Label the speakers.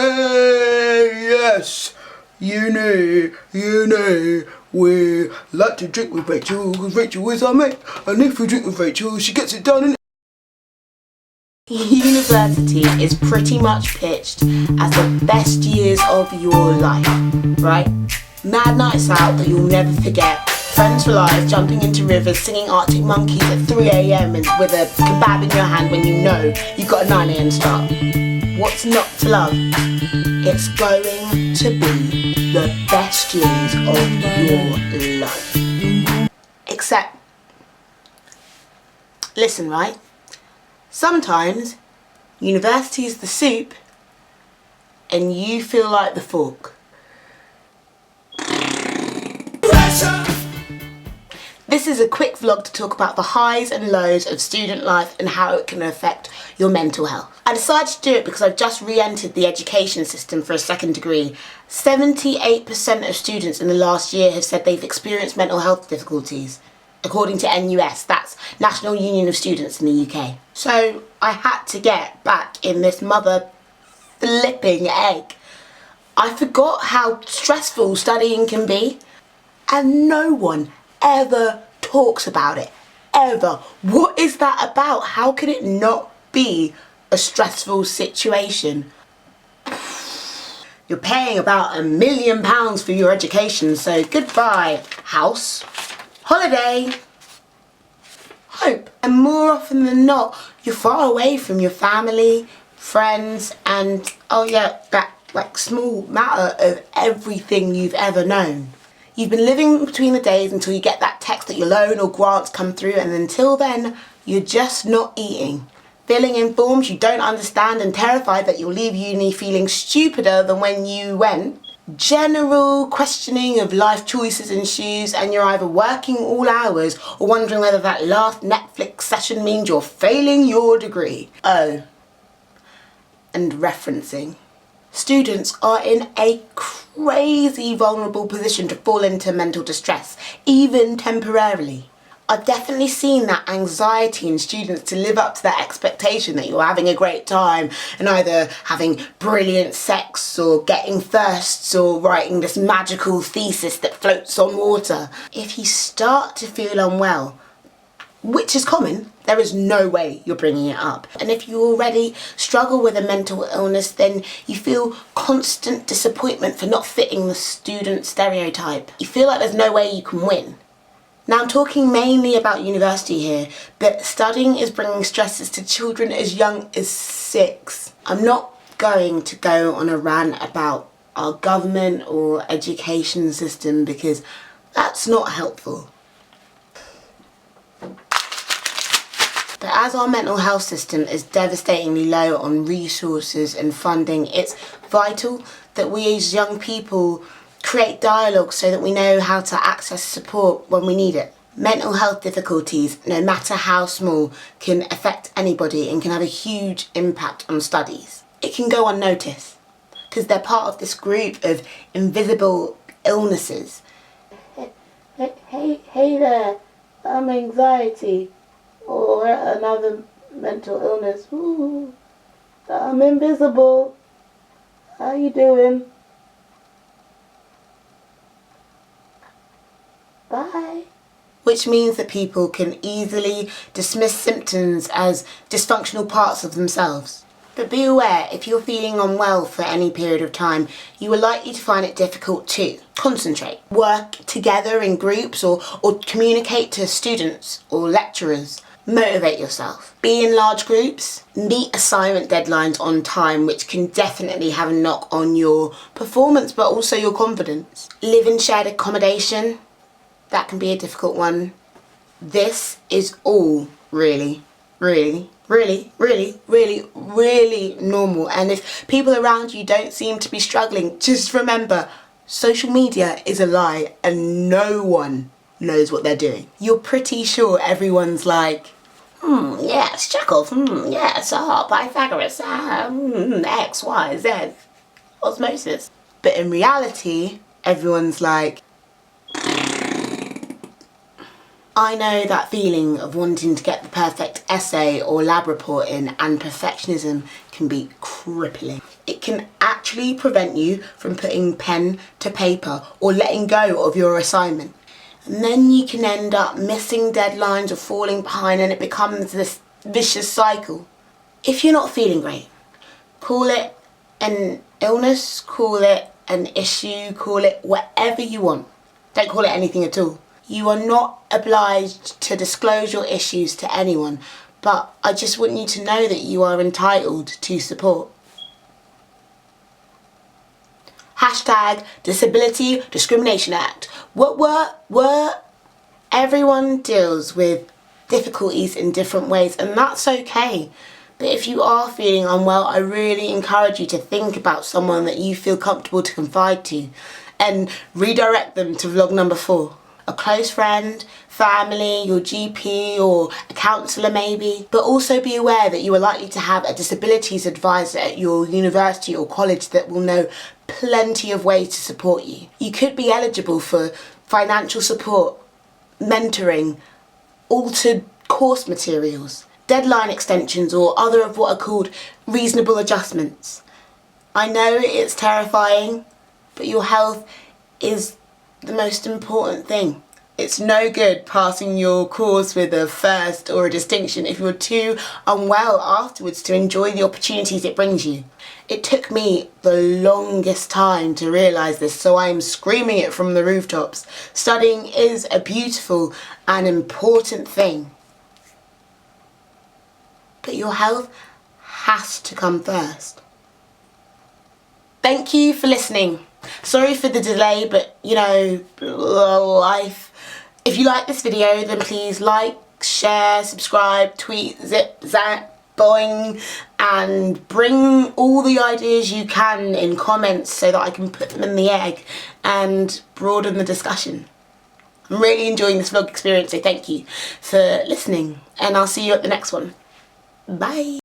Speaker 1: Yes, uni, we like to drink with Rachel because Rachel is our mate, and if we drink with Rachel, she gets it done.
Speaker 2: University is pretty much pitched as the best years of your life, right? Mad nights out that you'll never forget, friends for life, jumping into rivers, singing Arctic Monkeys at 3 a.m. and with a kebab in your hand when you know you've got a 9 a.m. start. What's not to love? It's going to be the best years of your life. Except, listen, right? Sometimes university is the soup and you feel like the fork. This is a quick vlog to talk about the highs and lows of student life and how it can affect your mental health. I decided to do it because I've just re-entered the education system for a second degree. 78% of students in the last year have said they've experienced mental health difficulties. According to NUS, that's National Union of Students in the UK. So I had to get back in this mother flipping egg. I forgot how stressful studying can be, and no one ever talks about it, ever. What is that about? How can it not be a stressful situation? You're paying about £1 million for your education, so goodbye, house. Holiday, hope. And more often than not, you're far away from your family, friends, and oh yeah, that like small matter of everything you've ever known. You've been living between the days until you get that text that your loan or grants come through, and until then, you're just not eating. Feeling in forms you don't understand and terrified that you'll leave uni feeling stupider than when you went. General questioning of life choices ensues, and you're either working all hours or wondering whether that last Netflix session means you're failing your degree. Oh, and referencing. Students are in a crazy vulnerable position to fall into mental distress, even temporarily. I've definitely seen that anxiety in students to live up to that expectation that you're having a great time and either having brilliant sex or getting firsts or writing this magical thesis that floats on water. If you start to feel unwell, which is common, there is no way you're bringing it up. And if you already struggle with a mental illness, then you feel constant disappointment for not fitting the student stereotype. You feel like there's no way you can win. Now I'm talking mainly about university here, but studying is bringing stresses to children as young as 6. I'm not going to go on a rant about our government or education system because that's not helpful. But as our mental health system is devastatingly low on resources and funding, it's vital that we as young people create dialogue so that we know how to access support when we need it. Mental health difficulties, no matter how small, can affect anybody and can have a huge impact on studies. It can go unnoticed because they're part of this group of invisible illnesses. Hey there, I'm anxiety. Or another mental illness. Ooh, I'm invisible. How you doing? Bye. Which means that people can easily dismiss symptoms as dysfunctional parts of themselves. But be aware, if you're feeling unwell for any period of time, you are likely to find it difficult to concentrate, work together in groups or communicate to students or lecturers. Motivate yourself. Be in large groups. Meet assignment deadlines on time, which can definitely have a knock on your performance but also your confidence. Live in shared accommodation. That can be a difficult one. This is all really normal. And if people around you don't seem to be struggling, just remember, social media is a lie and no one knows what they're doing. You're pretty sure everyone's like, yes, Chekhov, yes, Pythagoras, X, Y, Z, osmosis. But in reality, everyone's like, I know that feeling of wanting to get the perfect essay or lab report in, and perfectionism can be crippling. It can actually prevent you from putting pen to paper or letting go of your assignment. And then you can end up missing deadlines or falling behind, and it becomes this vicious cycle. If you're not feeling great, call it an illness, call it an issue, call it whatever you want. Don't call it anything at all. You are not obliged to disclose your issues to anyone, but I just want you to know that you are entitled to support. Hashtag Disability Discrimination Act. Everyone deals with difficulties in different ways, and that's okay. But if you are feeling unwell, I really encourage you to think about someone that you feel comfortable to confide to and redirect them to vlog number 4. A close friend, family, your GP or a counsellor maybe. But also be aware that you are likely to have a disabilities advisor at your university or college that will know plenty of ways to support you. You could be eligible for financial support, mentoring, altered course materials, deadline extensions, or other of what are called reasonable adjustments. I know it's terrifying, but your health is the most important thing. It's no good passing your course with a first or a distinction if you're too unwell afterwards to enjoy the opportunities it brings you. It took me the longest time to realise this, so I am screaming it from the rooftops. Studying is a beautiful and important thing. But your health has to come first. Thank you for listening. Sorry for the delay, but you know, life. If you like this video, then please like, share, subscribe, tweet, zip, zap, boing, and bring all the ideas you can in comments so that I can put them in the egg and broaden the discussion. I'm really enjoying this vlog experience, so thank you for listening, and I'll see you at the next one. Bye.